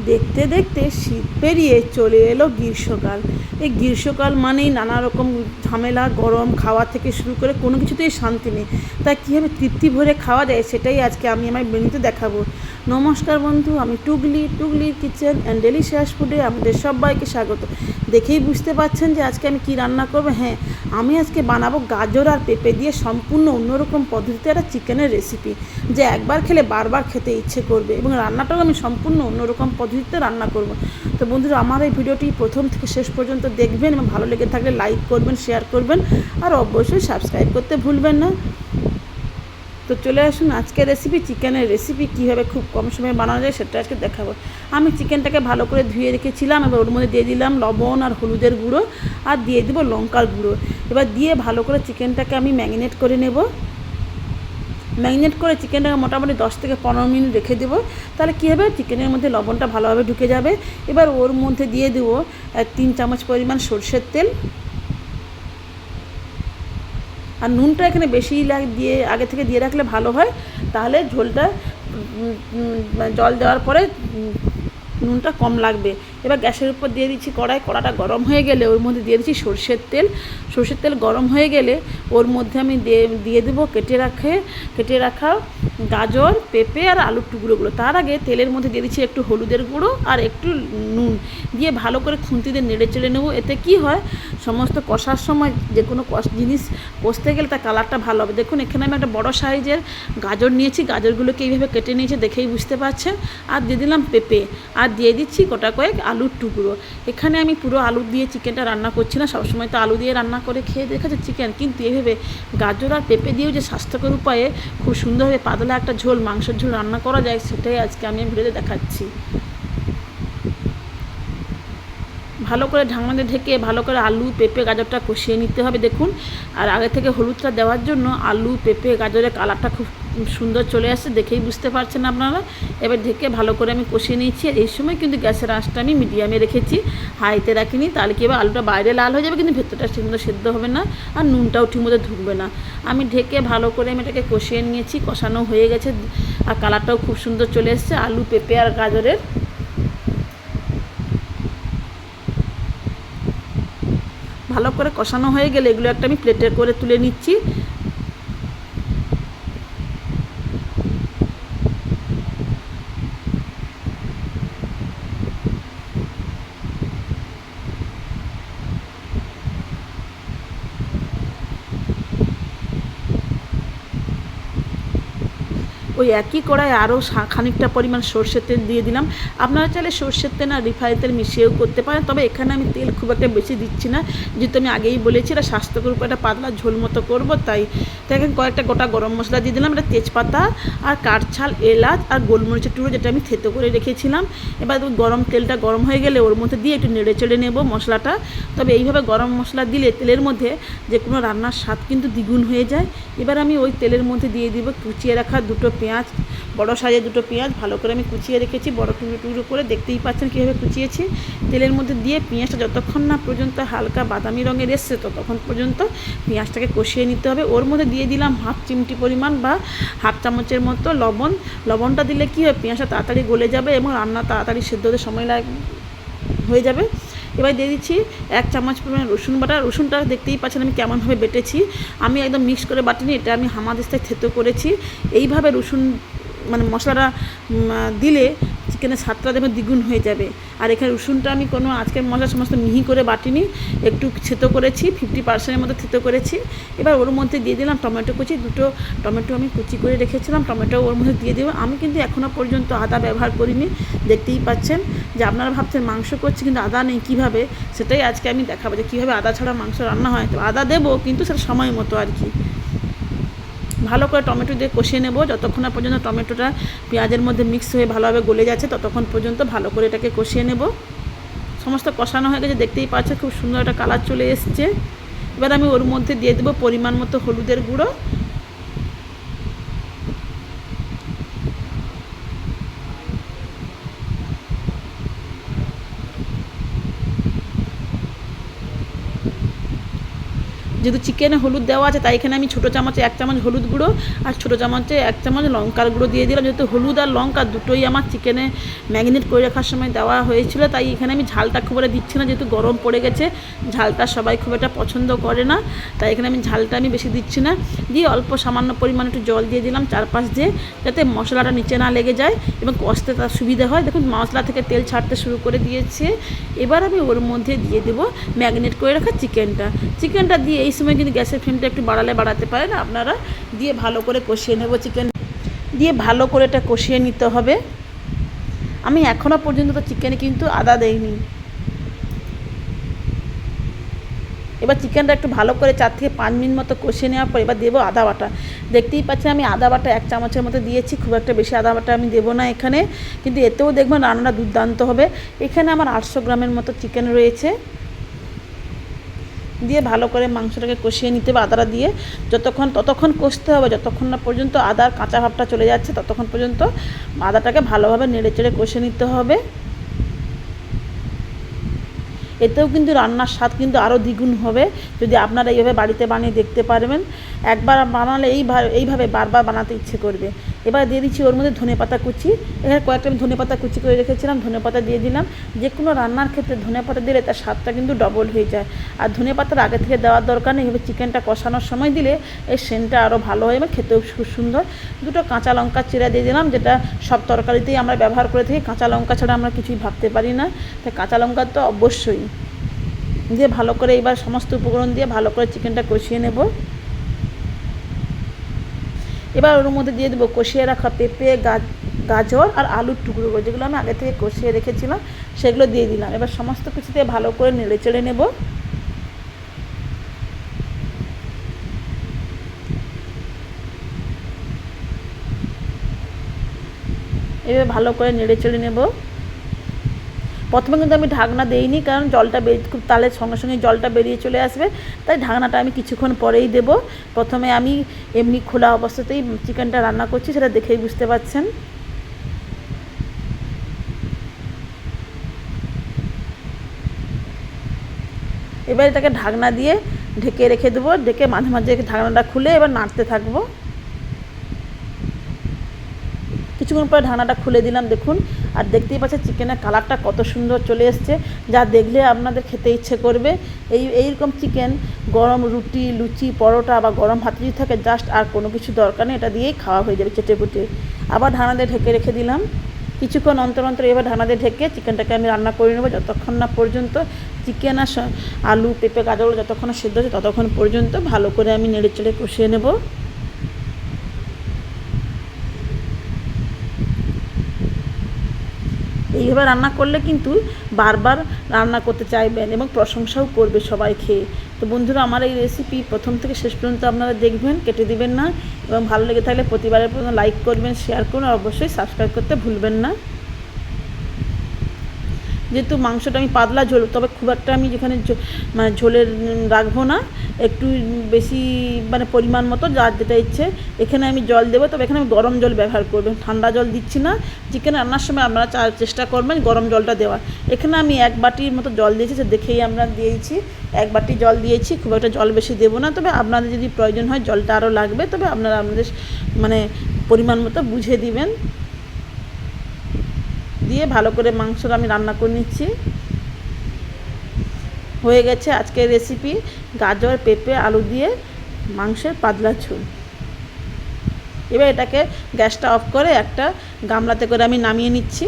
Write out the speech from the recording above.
দেখতে দেখতে শীত পেরিয়ে চলে এলো গ্রীষ্মকাল। এই গ্রীষ্মকাল মানেই নানা রকম ঝামেলা, গরম খাওয়া থেকে শুরু করে কোনো কিছুতেই শান্তি নেই। তাই কীভাবে তৃপ্তি ভরে খাওয়া যায় সেটাই আজকে আমি আমার মেনুতে দেখাবো। নমস্কার বন্ধু, আমি টুগলির কিচেন অ্যান্ড ডেলিশিয়াস ফুডে আমাদের সবাইকে স্বাগত। দেখেই বুঝতে পারছেন যে আজকে আমি কি রান্না করবো। হ্যাঁ, আমি আজকে বানাবো গাজর আর পেঁপে দিয়ে সম্পূর্ণ অন্যরকম পদ্ধতিতে একটা চিকেনের রেসিপি, যে একবার খেলে বারবার খেতে ইচ্ছে করবে, এবং রান্নাটাও আমি সম্পূর্ণ অন্যরকম পদ্ধতিতে রান্না করব। তো বন্ধুরা, আমার এই ভিডিওটি প্রথম থেকে শেষ পর্যন্ত দেখবেন এবং ভালো লেগে থাকলে লাইক করবেন, শেয়ার করবেন আর অবশ্যই সাবস্ক্রাইব করতে ভুলবেন না। তো চলে আসুন আজকের রেসিপি, চিকেনের রেসিপি কীভাবে খুব কম সময়ে বানানো যায় সেটা আজকে দেখাবো। আমি চিকেনটাকে ভালো করে ধুয়ে রেখেছিলাম, এবার ওর মধ্যে দিয়ে দিলাম লবণ আর হলুদের গুঁড়ো, আর দিয়ে দেবো লঙ্কার গুঁড়ো। এবার দিয়ে ভালো করে চিকেনটাকে আমি ম্যারিনেট করে নেব। ম্যারিনেট করে চিকেনটাকে মোটামুটি 10 থেকে 15 মিনিট রেখে দেবো। তাহলে কী হবে, চিকেনের মধ্যে লবণটা ভালোভাবে ঢুকে যাবে। এবার ওর মধ্যে দিয়ে দেবো 3 চামচ পরিমাণ সরষের তেল। আর নুনটা এখানে বেশি দিয়ে আগে থেকে দিয়ে রাখলে ভালো হয়, তাহলে ঝোলটা জল দেওয়ার পরে নুনটা কম লাগবে। এবার গ্যাসের উপর দিয়ে দিচ্ছি কড়াটা গরম হয়ে গেলে ওর মধ্যে দিয়ে দিচ্ছি সরষের তেল গরম হয়ে গেলে ওর মধ্যে আমি দিয়ে দেবো কেটে রাখা গাজর, পেঁপে আর আলুর টুকরোগুলো। তার আগে তেলের মধ্যে দিয়ে দিচ্ছি একটু হলুদের গুঁড়ো আর একটু নুন, দিয়ে ভালো করে খুন্তিতে নেড়ে চেড়ে নেবো। এতে কি হয়, সমস্ত কষার সময় যে কোনো জিনিস কষতে গেলে তার কালারটা ভালো হবে। দেখুন, এখানে আমি একটা বড় সাইজের গাজর নিয়েছি, গাজরগুলোকে এইভাবে কেটে নিয়েছি, দেখেই বুঝতে পারছেন। আর দিয়ে দিলাম পেঁপে, আর দিয়ে দিচ্ছি গোটা কয়েক আলুর টুকরো। এখানে আমি পুরো আলু দিয়ে চিকেনটা রান্না করছি না, সবসময় তো আলু দিয়ে রান্না করে খেয়ে দেখেছে চিকেন, কিন্তু এভাবে গাজর আর পেঁপে দিয়েও যে স্বাস্থ্যকর উপায়ে খুব সুন্দরভাবে পাতলা একটা ঝোল, মাংসের ঝোল রান্না করা যায়, সেটাই আজকে আমি ভিডিওতে দেখাচ্ছি। ভালো করে ঢাকনা দিয়ে ঢেকে ভালো করে আলু, পেঁপে, গাজরটা কষিয়ে নিতে হবে। দেখুন, আর আগে থেকে হলুদটা দেওয়ার জন্য আলু, পেঁপে, গাজরের কালারটা খুব সুন্দর চলে আসছে, দেখেই বুঝতে পারছেন আপনারা। এবার ঢেকে ভালো করে আমি কষিয়ে নিচ্ছি। এই সময় কিন্তু গ্যাসের আঁচটা আমি মিডিয়ামে রেখেছি, হাইতে রাখিনি, তাহলে কি হবে, আলুটা বাইরে লাল হয়ে যাবে কিন্তু ভেতরটা ঠিকমতো সেদ্ধ হবে না, আর নুনটাও ঠিকমতো ঢুকবে না। আমি ঢেকে ভালো করে আমি এটাকে কষিয়ে নিয়েছি, কষানো হয়ে গেছে, আর কালারটাও খুব সুন্দর চলে এসছে আলু, পেঁপে আর গাজরের। ভালো করে কষানো হয়ে গেলে এগুলো একটা আমি প্লেটে করে তুলে নিচ্ছি। ওই একই কড়াই আরও খানিকটা পরিমাণ সরষের তেল দিয়ে দিলাম। আপনারা চাইলে সরষের তেল আর রিফাইন তেল মিশিয়েও করতে পারেন, তবে এখানে আমি তেল খুব একটা বেশি দিচ্ছি না, যেহেতু আমি আগেই বলেছি এটা স্বাস্থ্যকর উপর একটা পাতলা ঝোল মতো করবো। তাই এখন কয়েকটা গোটা গরম মশলা দিয়ে দিলাম, এটা তেজপাতা আর কাঠঝাল, এলাচ আর গোলমরিচের টুকরো, যেটা আমি থেতো করে রেখেছিলাম। এবার তেলটা গরম হয়ে গেলে ওর মধ্যে দিয়ে একটু নেড়ে চেড়ে নেবো মশলাটা। তবে এইভাবে গরম মশলা দিলে তেলের মধ্যে যে কোনো রান্নার স্বাদ কিন্তু দ্বিগুণ হয়ে যায়। এবার আমি ওই তেলের মধ্যে দিয়ে দিব কুচিয়ে রাখা দুটো পেঁয়াজ, বড় সাইজের দুটো পেঁয়াজ ভালো করে আমি কুচিয়ে রেখেছি, বড় টুকরো করে, দেখতেই পাচ্ছেন কীভাবে কুচিয়েছি। তেলের মধ্যে দিয়ে পেঁয়াজটা যতক্ষণ না পর্যন্ত হালকা বাদামি রঙের এসছে ততক্ষণ পর্যন্ত পেঁয়াজটাকে কষিয়ে নিতে হবে। ওর মধ্যে দিয়ে দিলাম হাফ চিমটি পরিমাণ বা হাফ চামচের মতো লবণ। লবণটা দিলে কী হয়, পেঁয়াজটা তাড়াতাড়ি গলে যাবে এবং রান্না তাড়াতাড়ি সেদ্ধ হতে সময় হয়ে যাবে। এবার দিয়ে দিচ্ছি 1 চামচ পরিমাণ রসুন বাটা। রসুনটা দেখতেই পাচ্ছেন আমি কেমনভাবে বেটেছি, আমি একদম মিক্স করে বাটিনি, এটা আমি হামাদিস্তায় থেতো করেছি। এইভাবে রসুন মানে মশলাটা দিলে চিকেনের স্বাদটা দেখবেন দ্বিগুণ হয়ে যাবে। আর এখানে রসুনটা আমি কোনো আজকের মশলা সমস্ত মিহি করে বাটিনি, একটু থেতো করেছি, 50%-এর মতো থেতো করেছি। এবার ওর মধ্যে দিয়ে দিলাম টমেটো কুচি, দুটো টমেটো আমি কুচি করে রেখেছিলাম, টমেটো ওর মধ্যে দিয়ে দেবো। আমি কিন্তু এখনও পর্যন্ত আদা ব্যবহার করিনি, দেখতেই পাচ্ছেন। যে আপনারা ভাবছেন মাংস করছি কিন্তু আদা নেই কীভাবে, সেটাই আজকে আমি দেখাবো যে কীভাবে আদা ছাড়া মাংস রান্না হয়। তো আদা দেবো, কিন্তু সেটা সময় মতো আর কি। ভালো করে টমেটো দিয়ে কষিয়ে নেব, যতক্ষণ না পর্যন্ত টমেটোটা পেঁয়াজের মধ্যে মিক্স হয়ে ভালোভাবে গলে যাচ্ছে ততক্ষণ পর্যন্ত ভালো করে এটাকে কষিয়ে নেব। সমস্ত কষানো হয়ে গেছে, দেখতেই পাচ্ছে খুব সুন্দর একটা কালার চলে এসছে। এবার আমি ওর মধ্যে দিয়ে দেবো পরিমাণ মতো হলুদের গুঁড়ো, যেহেতু চিকেনে হলুদ দেওয়া আছে তাই এখানে আমি ছোটো চামচে 1 চামচ হলুদ গুঁড়ো আর ছোটো চামচে 1 চামচ লঙ্কার গুঁড়ো দিয়ে দিলাম। যেহেতু হলুদ আর লঙ্কা দুটোই আমার চিকেনে ম্যারিনেট করে রাখার সময় দেওয়া হয়েছিল, তাই এখানে আমি ঝালটা খুব একটা দিচ্ছি না, যেহেতু গরম পড়ে গেছে, ঝালটা সবাই খুব একটা পছন্দ করে না, তাই এখানে আমি ঝালটা বেশি দিচ্ছি না। দিয়ে অল্প সামান্য পরিমাণে একটু জল দিয়ে দিলাম চারপাশ দিয়ে, যাতে মশলাটা নিচে না লেগে যায় এবং কষতে তার সুবিধা হয়। দেখুন মশলা থেকে তেল ছাড়তে শুরু করে দিয়েছে। এবার আমি ওর মধ্যে দিয়ে দেবো ম্যারিনেট করে রাখা চিকেনটা দিয়ে এই সময় কিন্তু গ্যাসের ফ্লেমটা একটু বাড়াতে পারেন আপনারা। দিয়ে ভালো করে কষিয়ে নেব, চিকেন দিয়ে ভালো করে এটা কষিয়ে নিতে হবে। আমি এখনও পর্যন্ত তো চিকেনে কিন্তু আদা দেইনি। এবার চিকেনটা একটু ভালো করে 4 থেকে 5 মিনিট মতো কষিয়ে নেওয়ার পর এবার দেবো আদা বাটা। দেখতেই পাচ্ছেন আমি আদা বাটা 1 চামচের মতো দিয়েছি, খুব একটা বেশি আদা বাটা আমি দেবো না এখানে, কিন্তু এতেও দেখবেন রান্নাটা দুর্দান্ত হবে। এখানে আমার 800 গ্রামের মতো চিকেন রয়েছে। দিয়ে ভালো করে মাংসটাকে কষিয়ে নিতে হবে আদাটা দিয়ে, ততক্ষণ কষতে হবে যতক্ষণ না পর্যন্ত আদার কাঁচা ভাবটা চলে যাচ্ছে, ততক্ষণ পর্যন্ত আদাটাকে ভালোভাবে নেড়েচেড়ে কষে নিতে হবে। এতেও কিন্তু রান্নার স্বাদ কিন্তু আরও দ্বিগুণ হবে যদি আপনারা এইভাবে বাড়িতে বানিয়ে দেখতে পারবেন। একবার বানালে এইভাবে বারবার বানাতে ইচ্ছে করবে। এবার দিয়ে দিচ্ছি ওর মধ্যে ধনেপাতা কুচি। এখানে কয়েকটা আমি ধনেপাতা কুচি করে রেখেছিলাম, ধনেপাতা দিয়ে দিলাম। যে কোনো রান্নার ক্ষেত্রে ধনেপাতা দিলে তার স্বাদটা কিন্তু ডবল হয়ে যায়। আর ধনেপাতার আগে থেকে দেওয়ার দরকার নেই, এভাবে চিকেনটা কষানোর সময় দিলে এই সেন্টটা আরও ভালো হয় এবং খেতেও খুব সুন্দর। 2টো কাঁচা লঙ্কা চিরা দিয়ে দিলাম, যেটা সব তরকারিতেই আমরা ব্যবহার করে থাকি, কাঁচা লঙ্কা ছাড়া আমরা কিছুই ভাবতে পারি না, তাই কাঁচা লঙ্কা তো অবশ্যই। দিয়ে ভালো করে এবার সমস্ত উপকরণ দিয়ে ভালো করে চিকেনটা কষিয়ে নেব। এবার ওর মধ্যে দিয়ে দেবো কষিয়ে রাখা পেঁপে, গাজর আর আলুর টুকরোগুলো, যেগুলো আমি আগে থেকে কষিয়ে রেখেছিলাম সেগুলো দিয়ে দিলাম। এবার সমস্ত কিছু দিয়ে ভালো করে নেড়ে চেড়ে নেব। এবার ভালো করে নেড়ে চেড়ে নেব। প্রথমে কিন্তু আমি ঢাকনা দেইনি, কারণ জলটা খুব তালের সঙ্গে সঙ্গে জলটা বেরিয়ে চলে আসবে, তাই ঢাকনাটা আমি কিছুক্ষণ পরেই দেব। প্রথমে আমি এমনি খোলা অবস্থাতেই চিকেনটা রান্না করছি, সেটা দেখেই বুঝতে পারছেন। এবার এটাকে ঢাকনা দিয়ে ঢেকে রেখে দেবো, ঢেকে মাঝে মাঝে ঢাকনাটা খুলে এবার নাড়তে থাকবো। কিছুক্ষণ পরে ঢাকনাটা খুলে দিলাম, দেখুন, আর দেখতেই পাচ্ছেন চিকেনের কালারটা কত সুন্দর চলে এসছে, যা দেখলে আপনাদের খেতে ইচ্ছে করবে। এইরকম চিকেন গরম রুটি, লুচি, পরোটা বা গরম ভাত যদি থাকে, জাস্ট আর কোনো কিছু দরকার নেই, এটা দিয়েই খাওয়া হয়ে যাবে চেটে পুটে। আবার ঢাকনা দিয়ে ঢেকে রেখে দিলাম। কিছুক্ষণ অন্তর এবার ঢাকনা দিয়ে ঢেকে চিকেনটাকে আমি রান্না করে নেবো, যতক্ষণ না পর্যন্ত চিকেন আর আলু, পেঁপে, গাজর যতক্ষণ সেদ্ধ হচ্ছে ততক্ষণ পর্যন্ত ভালো করে আমি নেড়ে চেড়ে কষিয়ে নেব। এইভাবে রান্না করলে কিন্তু বারবার রান্না করতে চাইবেন এবং প্রশংসাও করবে সবাই খেয়ে। তো বন্ধুরা, আমার এই রেসিপি প্রথম থেকে শেষ পর্যন্ত আপনারা দেখবেন, কেটে দিবেন না, এবং ভালো লেগে থাকলে প্রতিবারের পর্যন্ত লাইক করবেন, শেয়ার করুন, আর অবশ্যই সাবস্ক্রাইব করতে ভুলবেন না। যেহেতু মাংসটা আমি পাতলা ঝোল, তবে খুব একটা আমি যেখানে মানে ঝোলের রাখবো না, একটু বেশি মানে পরিমাণ মতো যার যেটা ইচ্ছে। এখানে আমি জল দেবো, তবে এখানে আমি গরম জল ব্যবহার করবেন, ঠান্ডা জল দিচ্ছি না। চিকেন রান্নার সময় আপনারা চেষ্টা করবেন গরম জলটা দেওয়ার। এখানে আমি 1 বাটির মতো জল দিয়েছি, সে দেখেই আমরা দিয়েছি 1 বাটি জল দিয়েছি, খুব একটা জল বেশি দেবো না। তবে আপনাদের যদি প্রয়োজন হয় জলটা আরও লাগবে, তবে আপনারা আপনাদের মানে পরিমাণ মতো বুঝে দিবেন। দিয়ে ভালো করে মাংসটা আমি রান্না করে নিচ্ছি। হয়ে গেছে আজকের রেসিপি, গাজর, পেঁপে, আলু দিয়ে মাংসের পাতলা ঝোল। এবার এটাকে গ্যাসটা অফ করে একটা গামলাতে করে আমি নামিয়ে নিচ্ছি।